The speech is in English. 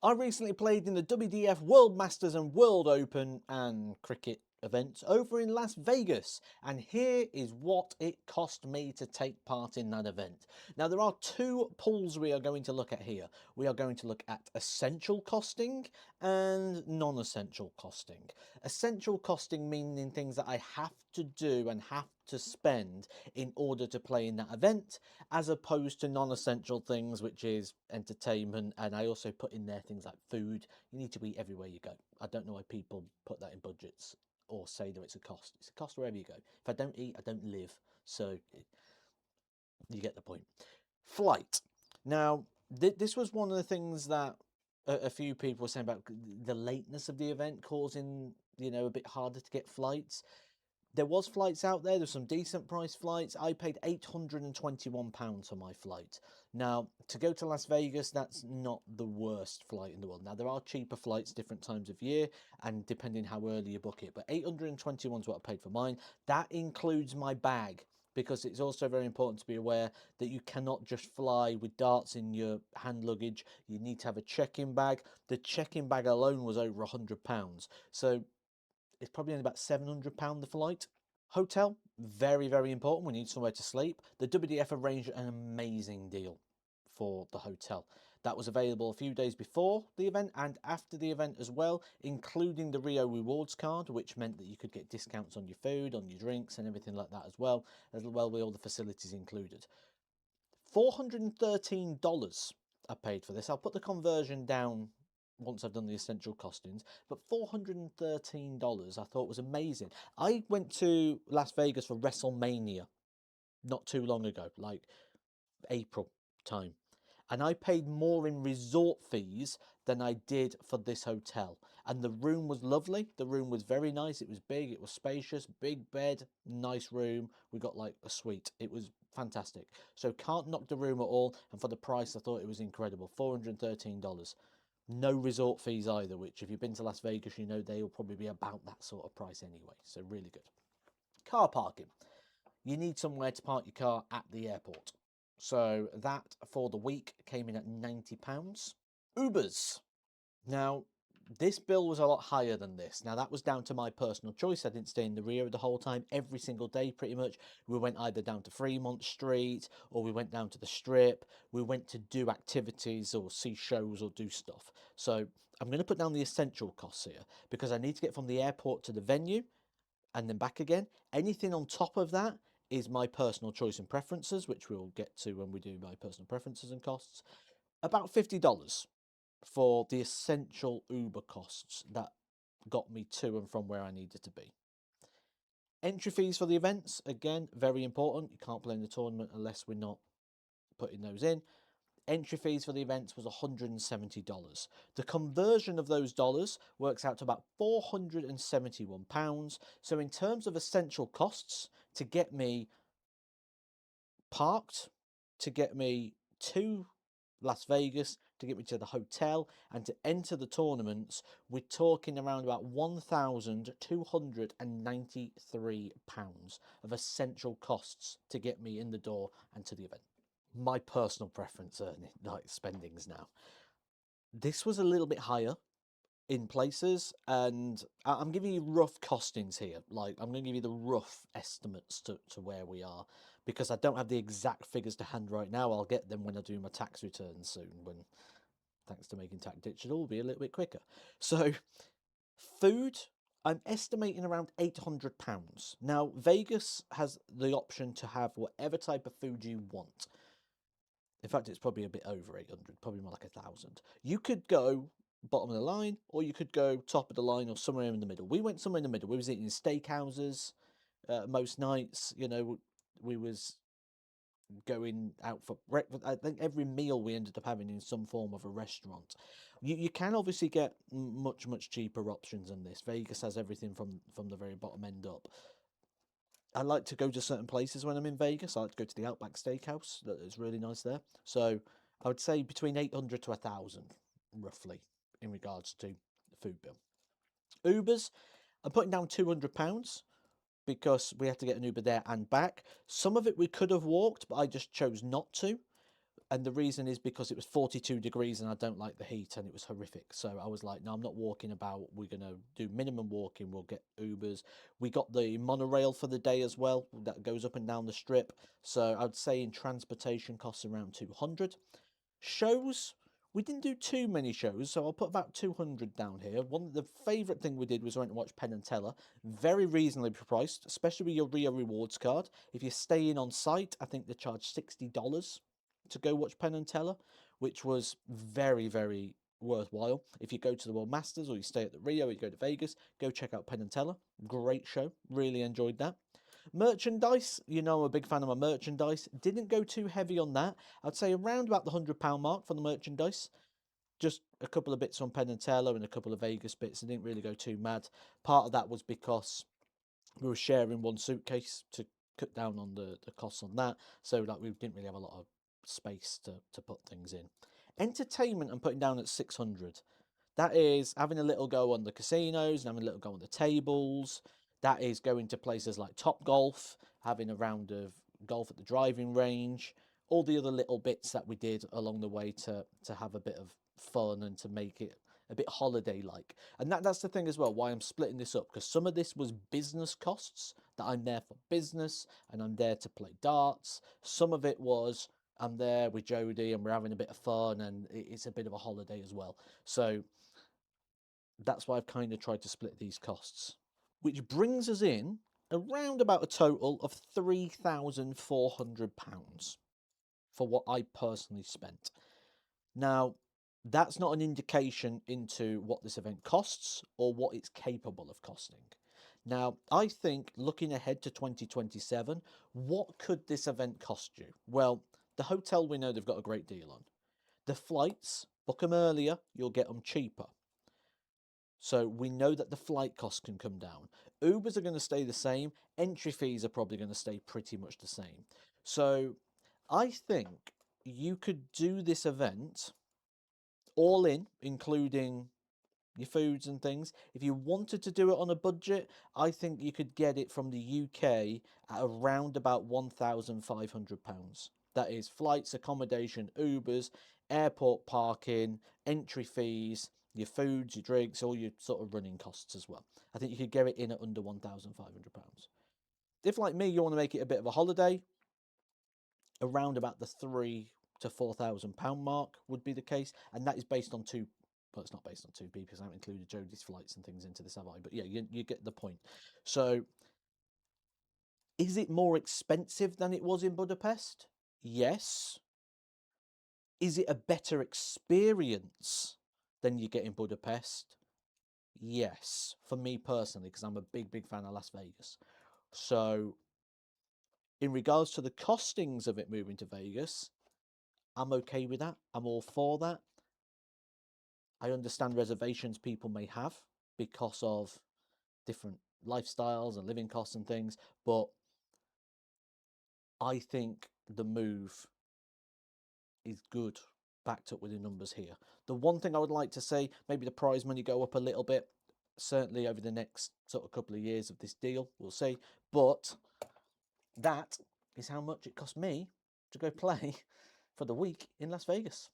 I recently played in the WDF World Masters and World Open and cricket events over in Las Vegas, and here is what it cost me to take part in that event. Now, there are two pools we are going to look at here. We are going to look at essential costing and non-essential costing. Essential costing meaning things that I have to do and have to spend in order to play in that event, as opposed to non-essential things, which is entertainment. And I also put in there things like food. You need to eat everywhere you go. I don't know why people put that in budgets or say that it's a cost. It's a cost wherever you go. If I don't eat, I don't live. So you get the point. Flight. Now, this was one of the things that a few people were saying about the lateness of the event causing, a bit harder to get flights. There was flights out there. There's some decent price flights. I paid £821 for my flight. Now, to go to Las Vegas, that's not the worst flight in the world. Now, there are cheaper flights different times of year and depending how early you book it. But 821 is what I paid for mine. That includes my bag, because it's also very important to be aware that you cannot just fly with darts in your hand luggage. You need to have a check-in bag. The check-in bag alone was over £100. So it's probably only about £700 the flight. Hotel, very, very important. We need somewhere to sleep. The WDF arranged an amazing deal for the hotel. That was available a few days before the event and after the event as well, including the Rio Rewards card, which meant that you could get discounts on your food, on your drinks, and everything like that as well with all the facilities included. $413 I paid for this. I'll put the conversion down once I've done the essential costings, but $413 I thought was amazing. I went to Las Vegas for WrestleMania not too long ago, like April time, and I paid more in resort fees than I did for this hotel. And the room was lovely. The room was very nice. It was big, it was spacious, big bed, nice room. We got like a suite. It was fantastic. So can't knock the room at all. And for the price, I thought it was incredible. $413. No resort fees either, which if you've been to Las Vegas, you know they will probably be about that sort of price anyway. So really good. Car parking. You need somewhere to park your car at the airport. So that for the week came in at £90. Ubers. Now, this bill was a lot higher than this. Now, that was down to my personal choice. I didn't stay in the Rio the whole time. Every single day, pretty much, we went either down to Fremont Street or we went down to the Strip. We went to do activities or see shows or do stuff. So I'm going to put down the essential costs here because I need to get from the airport to the venue and then back again. Anything on top of that is my personal choice and preferences, which we'll get to when we do my personal preferences and costs. About $50 for the essential Uber costs that got me to and from where I needed to be. Entry fees for the events, again, very important. You can't play in the tournament unless we're not putting those in. Entry fees for the events was $170. The conversion of those dollars works out to about £471. So in terms of essential costs, to get me parked, to get me to Las Vegas, to get me to the hotel, and to enter the tournaments, we're talking around about £1,293 of essential costs to get me in the door and to the event. My personal preference, like spendings now. This was a little bit higher in places, and I'm giving you rough costings here. Like, I'm going to give you the rough estimates to where we are, because I don't have the exact figures to hand right now. I'll get them when I do my tax returns soon, when, thanks to making tax digital, will be a little bit quicker. So, food, I'm estimating around £800. Now, Vegas has the option to have whatever type of food you want. In fact, it's probably a bit over 800, probably more like 1,000. You could go bottom of the line, or you could go top of the line, or somewhere in the middle. We went somewhere in the middle. We was eating steakhouses most nights. We was going out for breakfast. I think every meal we ended up having in some form of a restaurant. You can obviously get much cheaper options than this. Vegas has everything from the very bottom end up. I like to go to certain places when I'm in Vegas. I like to go to the Outback Steakhouse. That is really nice there. So I would say between 800 to 1,000, roughly, in regards to the food bill. Ubers, I'm putting down £200 because we have to get an Uber there and back. Some of it we could have walked, but I just chose not to. And the reason is because it was 42 degrees and I don't like the heat and it was horrific. So I was like, no, I'm not walking about. We're going to do minimum walking. We'll get Ubers. We got the monorail for the day as well. That goes up and down the strip. So I'd say in transportation costs around 200. Shows, we didn't do too many shows, so I'll put about 200 down here. The favourite thing we did was went and watch Penn and Teller. Very reasonably priced, especially with your Rio Rewards card. If you're staying on site, I think they charge $60 to go watch Penn and Teller, which was very, very worthwhile. If you go to the World Masters or you stay at the Rio or you go to Vegas, go check out Penn and Teller. Great show. Really enjoyed that. Merchandise, you know I'm a big fan of my merchandise. Didn't go too heavy on that. I'd say around about the £100 mark for the merchandise. Just a couple of bits on Penn and Teller and a couple of Vegas bits. I didn't really go too mad. Part of that was because we were sharing one suitcase to cut down on the costs on that. So like we didn't really have a lot of space to put things in. Entertainment I'm putting down at 600. That is having a little go on the casinos and having a little go on the tables. That is going to places like Top Golf, having a round of golf at the driving range, all the other little bits that we did along the way to have a bit of fun and to make it a bit holiday-like. And that's the thing as well, why I'm splitting this up, because some of this was business costs, that I'm there for business and I'm there to play darts. Some of it was I'm there with Jodie and we're having a bit of fun and it's a bit of a holiday as well. So that's why I've kind of tried to split these costs, which brings us in around about a total of £3,400 for what I personally spent. Now, that's not an indication into what this event costs or what it's capable of costing. Now, I think looking ahead to 2027, what could this event cost you? Well, the hotel we know they've got a great deal on. The flights, book them earlier, you'll get them cheaper. So we know that the flight costs can come down. Ubers are going to stay the same. Entry fees are probably going to stay pretty much the same. So I think you could do this event all in, including your foods and things. If you wanted to do it on a budget, I think you could get it from the UK at around about £1,500. That is flights, accommodation, Ubers, airport parking, entry fees, your foods, your drinks, all your sort of running costs as well. I think you could get it in at under £1,500. If, like me, you want to make it a bit of a holiday, around about the £3,000 to £4,000 mark would be the case, and that is based on two. Well, it's not based on two people because I haven't included Jodie's flights and things into this, have I? But yeah, you get the point. So, is it more expensive than it was in Budapest? Yes. Is it a better experience than you get in Budapest? Yes, for me personally, because I'm a big, big fan of Las Vegas. So, in regards to the costings of it moving to Vegas, I'm okay with that. I'm all for that. I understand reservations people may have because of different lifestyles and living costs and things, but I think the move is good, backed up with the numbers here. The one thing I would like to say, maybe the prize money go up a little bit, certainly over the next sort of couple of years of this deal, we'll see. But that is how much it cost me to go play for the week in Las Vegas.